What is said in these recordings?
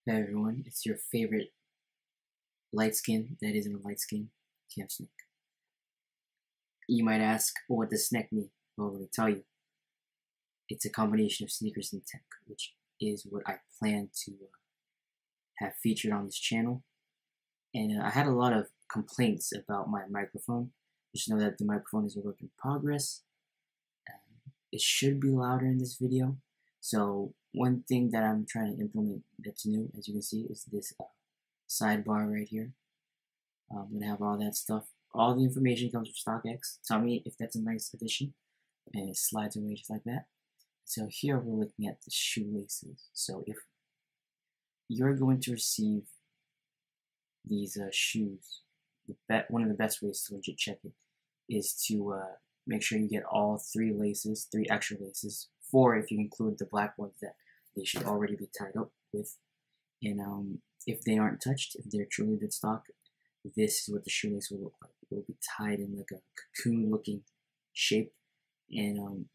Hey everyone, it's your favorite light skin that isn't a light skin, Camp Snake. You might ask, well, what does snack mean? Well, let me tell you. It's a combination of sneakers and tech, which is what I plan to have featured on this channel. And I had a lot of complaints about my microphone. Just know that the microphone is a work in progress. It should be louder in this video. So one thing that I'm trying to implement that's new, as you can see, is this sidebar right here. I'm gonna have all that stuff. All the information comes from StockX. Tell me if that's a nice addition, and it slides away just like that. So here we're looking at the shoelaces. So if you're going to receive these shoes, one of the best ways to legit check it is to make sure you get all three laces, three extra laces, four if you include the black ones that they should already be tied up with. And if they aren't touched, if they're truly good stock, this is what the shoelace will look like. It will be tied in like a cocoon-looking shape. And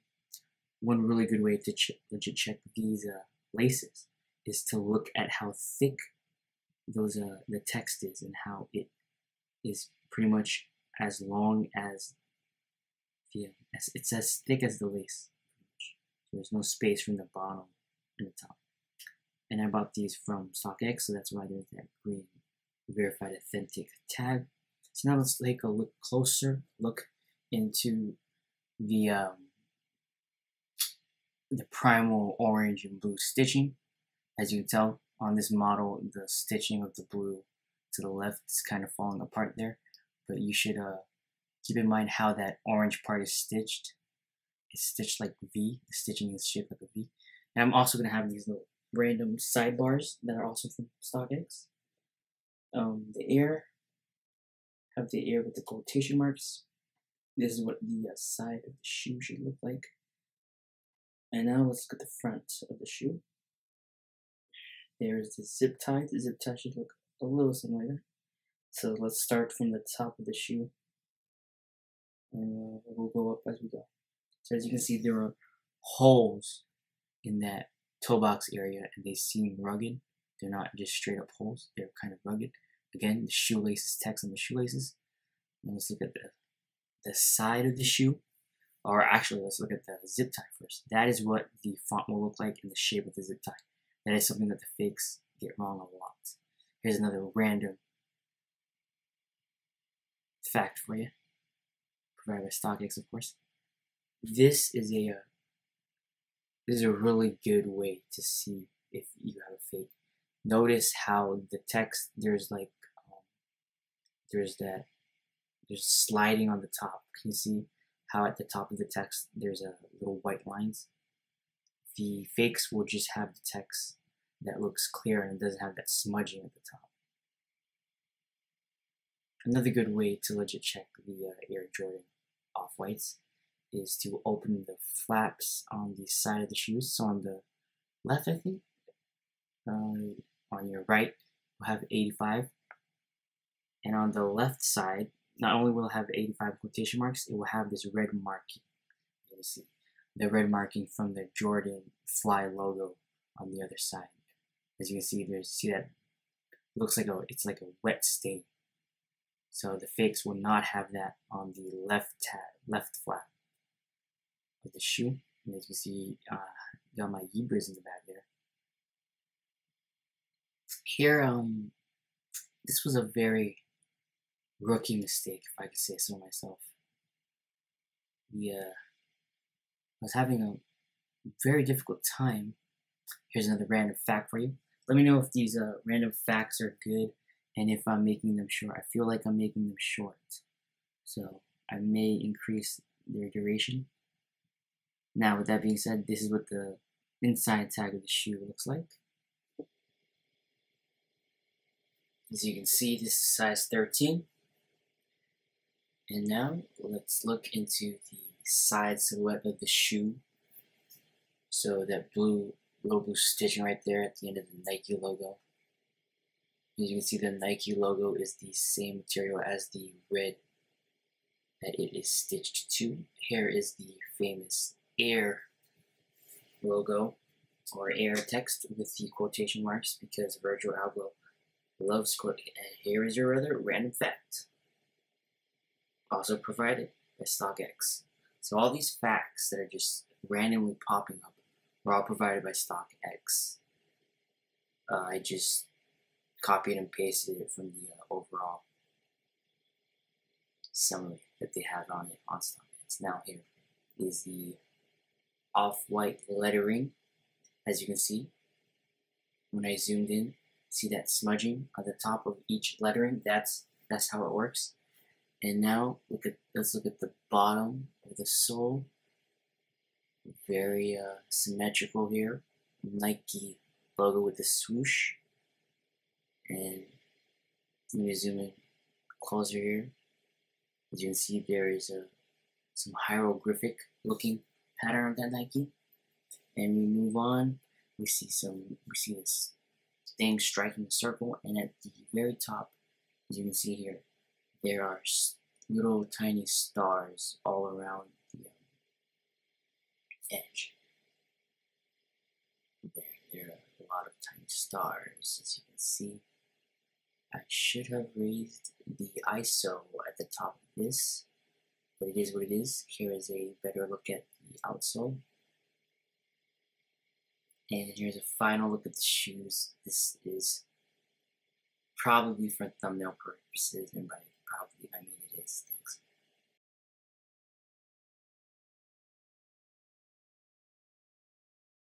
one really good way to legit check these laces is to look at how thick those the text is and how it is pretty much as long as it's as thick as the lace. So there's no space from the bottom and the top. And I bought these from StockX, so that's why there's that green verified authentic tag. So now let's take a closer look into the primal orange and blue stitching. As you can tell on this model, the stitching of the blue to the left is kind of falling apart there, but you should keep in mind how that orange part is stitched. It's stitched like V. The stitching is shaped like a V. And I'm also going to have these little random sidebars that are also from StockX. The air, have the air with the quotation marks. This is what the side of the shoe should look like. And now let's look at the front of the shoe. There's the zip tie. The zip tie should look a little something like that. So let's start from the top of the shoe. And we'll go up as we go. So as you can see, there are holes in that Toebox area, and they seem rugged. They're not just straight up holes. They're kind of rugged. Again, the shoelaces, text on the shoelaces. And let's look at the side of the shoe. Or actually, let's look at the zip tie first. That is what the font will look like in the shape of the zip tie. That is something that the fakes get wrong a lot. Here's another random fact for you, provided by StockX, of course. This is a really good way to see if you have a fake. Notice how the text there's sliding on the top. Can you see how at the top of the text there's a little white lines? The fakes will just have the text that looks clear and doesn't have that smudging at the top. Another good way to legit check the Air Jordan Off-Whites is to open the flaps on the side of the shoes. So on the left, I think, on your right, we'll have 85. And on the left side, not only will it have 85 quotation marks, it will have this red marking. You see the red marking from the Jordan Fly logo on the other side. As you can see, see that it looks like it's like a wet stain. So the fakes will not have that on the left flap of the shoe. And as you see, got my Yebras in the back there. Here, this was a very rookie mistake, if I could say so myself. I was having a very difficult time. Here's another random fact for you. Let me know if these random facts are good and if I'm making them short. I feel like I'm making them short, so I may increase their duration. Now, with that being said, this is what the inside tag of the shoe looks like. As you can see, this is size 13. And now, let's look into the side silhouette of the shoe. So that little blue stitching right there at the end of the Nike logo. As you can see, the Nike logo is the same material as the red that it is stitched to. Here is the famous Air logo. or air text with the quotation marks because Virgil Abloh loves quote. And here is your other random fact, also provided by StockX. So all these facts that are just randomly popping up were all provided by StockX. I just copied and pasted it from the overall summary that they have on it on StockX. Now here is the off-white lettering. As you can see, when I zoomed in, see that smudging on the top of each lettering? That's how it works. And now let's look at the bottom of the sole. Very symmetrical here. Nike logo with the swoosh. And let me zoom in closer here. As you can see, there is some hieroglyphic looking pattern of that Nike. And we move on. We see this thing striking a circle, and at the very top, as you can see here, there are little tiny stars all around the edge. There are a lot of tiny stars, as you can see. I should have raised the ISO at the top of this, but it is what it is. Here is a better look at the outsole. And here's a final look at the shoes. This is probably for thumbnail purposes, and by probably, I mean it is. Thanks.